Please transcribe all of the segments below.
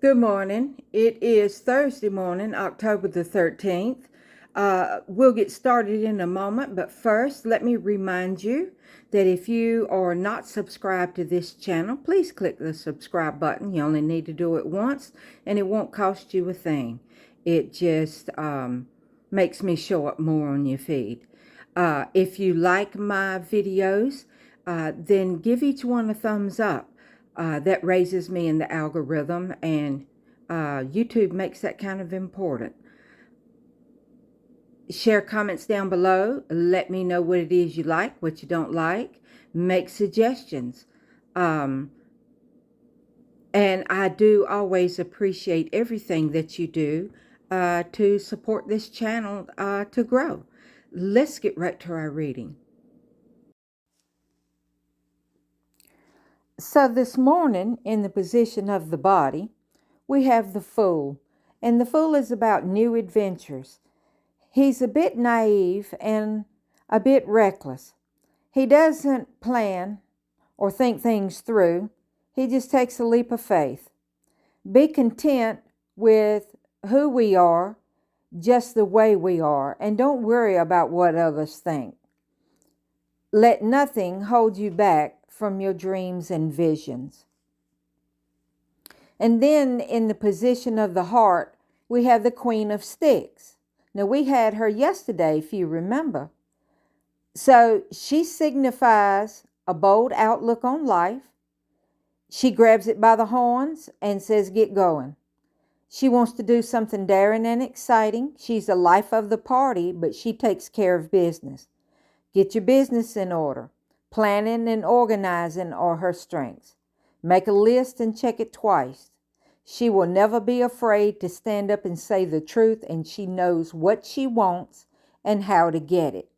Good morning. It is Thursday morning, October the 13th. We'll get started in a moment, but first, let me remind you that if you are not subscribed to this channel, please click the subscribe button. You only need to do it once, and it won't cost you a thing. It just makes me show up more on your feed. If you like my videos, then give each one a thumbs up. That raises me in the algorithm, and YouTube makes that kind of important. Share comments down below. Let me know what it is you like, what you don't like. Make suggestions. And I do always appreciate everything that you do to support this channel to grow. Let's get right to our reading. So this morning, in the position of the body, we have the Fool. And the Fool is about new adventures. He's a bit naive and a bit reckless. He doesn't plan or think things through. He just takes a leap of faith. Be content with who we are, just the way we are, and don't worry about what others think. Let nothing hold you back from your dreams and visions. And then in the position of the heart, we have the Queen of Sticks. Now, we had her yesterday, if you remember. So she signifies a bold outlook on life. She grabs it by the horns and says, get going. She wants to do something daring and exciting. She's the life of the party, but she takes care of business. Get your business in order. Planning and organizing are her strengths. Make a list and check it twice. She will never be afraid to stand up and say the truth, and she knows what she wants and how to get it.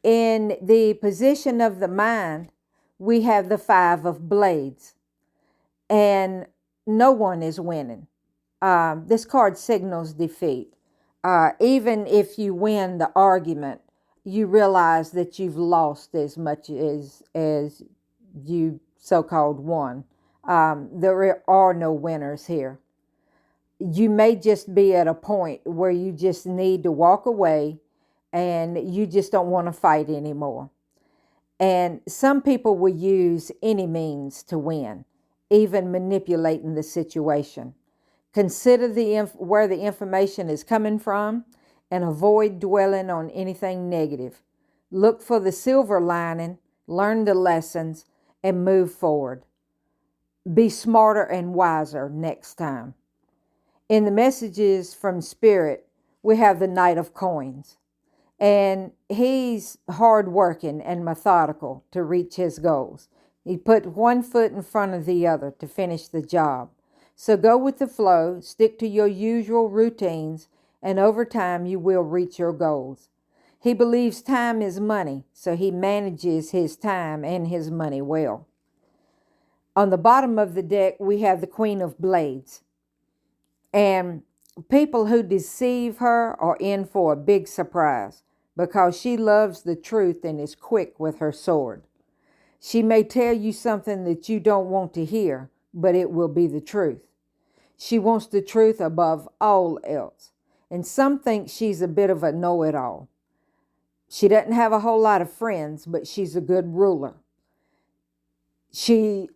In the position of the mind, we have the Five of Blades, and no one is winning. This card signals defeat. Even if you win the argument, you realize that you've lost as much as you so-called won. There are no winners here. You may just be at a point where you just need to walk away and you just don't want to fight anymore. And some people will use any means to win, even manipulating the situation. Consider where the information is coming from and avoid dwelling on anything negative. Look for the silver lining, learn the lessons, and move forward. Be smarter and wiser next time. In the messages from Spirit, we have the Knight of Coins. And he's hardworking and methodical to reach his goals. He put one foot in front of the other to finish the job. So go with the flow, stick to your usual routines, and over time you will reach your goals. He believes time is money, so he manages his time and his money well. On the bottom of the deck, we have the Queen of Blades. And people who deceive her are in for a big surprise because she loves the truth and is quick with her sword. She may tell you something that you don't want to hear, but it will be the truth. She wants the truth above all else. And some think she's a bit of a know-it-all. She doesn't have a whole lot of friends, but she's a good ruler. She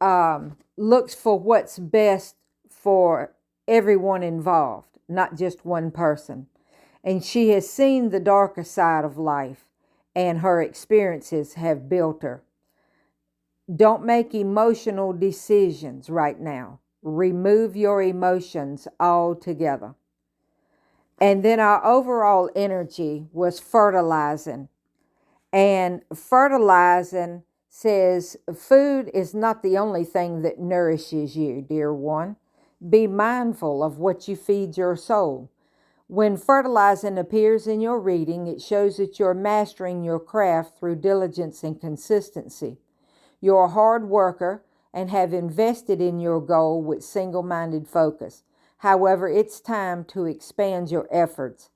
looks for what's best for everyone involved, not just one person. And she has seen the darker side of life, and her experiences have built her. Don't make emotional decisions right now. Remove your emotions altogether. And then our overall energy was fertilizing. And fertilizing says food is not the only thing that nourishes you, dear one. Be mindful of what you feed your soul. When fertilizing appears in your reading, it shows that you're mastering your craft through diligence and consistency. You're a hard worker and have invested in your goal with single-minded focus. However, it's time to expand your efforts.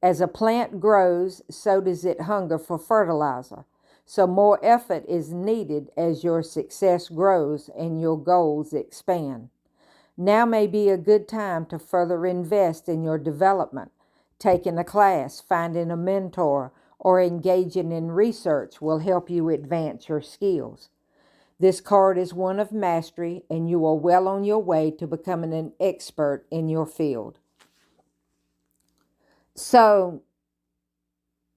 As a plant grows, so does it hunger for fertilizer. So more effort is needed as your success grows and your goals expand. Now may be a good time to further invest in your development. Taking a class, finding a mentor, or engaging in research will help you advance your skills. This card is one of mastery, and you are well on your way to becoming an expert in your field. So,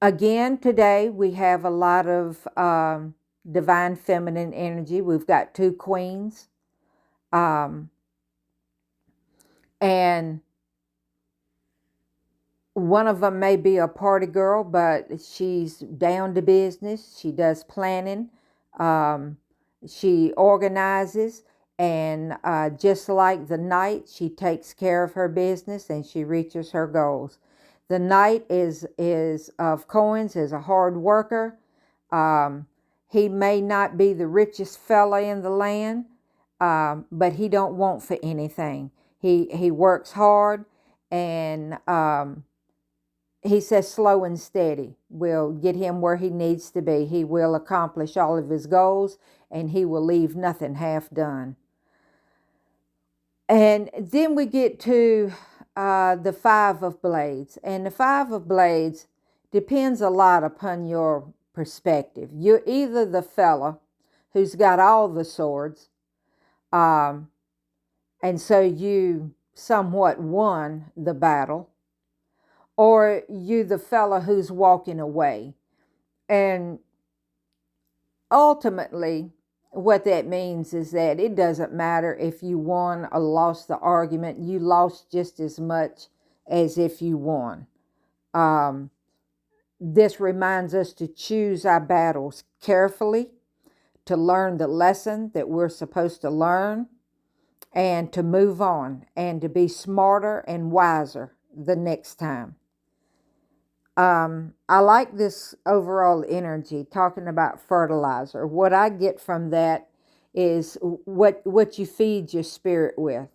again, today we have a lot of divine feminine energy. We've got two queens. And one of them may be a party girl, but she's down to business. She does planning. She organizes. And just like the knight, she takes care of her business and she reaches her goals. The knight is of coins, is a hard worker. He may not be the richest fella in the land, but he don't want for anything. He works hard, and he says slow and steady will get him where he needs to be. He will accomplish all of his goals, and he will leave nothing half done. And then we get to the Five of Blades. And the Five of Blades depends a lot upon your perspective. You're either the fella who's got all the swords, and so you somewhat won the battle, or you the fella who's walking away. And ultimately, what that means is that it doesn't matter if you won or lost the argument. You lost just as much as if you won. This reminds us to choose our battles carefully, to learn the lesson that we're supposed to learn, and to move on, and to be smarter and wiser the next time. I like this overall energy, talking about fertilizer. What I get from that is what you feed your spirit with.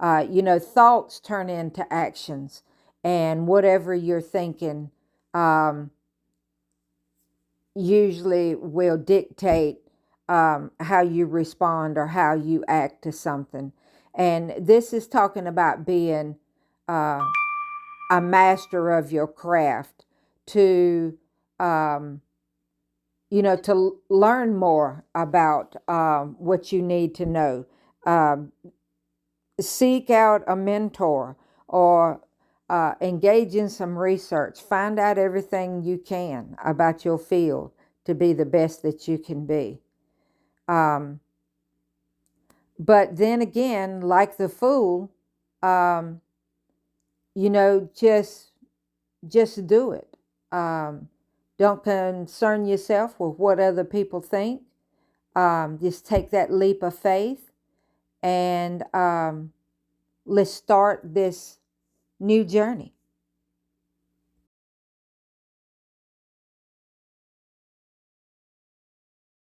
Thoughts turn into actions, and whatever you're thinking usually will dictate how you respond or how you act to something. And this is talking about being a master of your craft, to to learn more about what you need to know. Seek out a mentor, or engage in some research. Find out everything you can about your field to be the best that you can be. But then again, like the Fool, just do it. Don't concern yourself with what other people think. Just take that leap of faith, and let's start this new journey.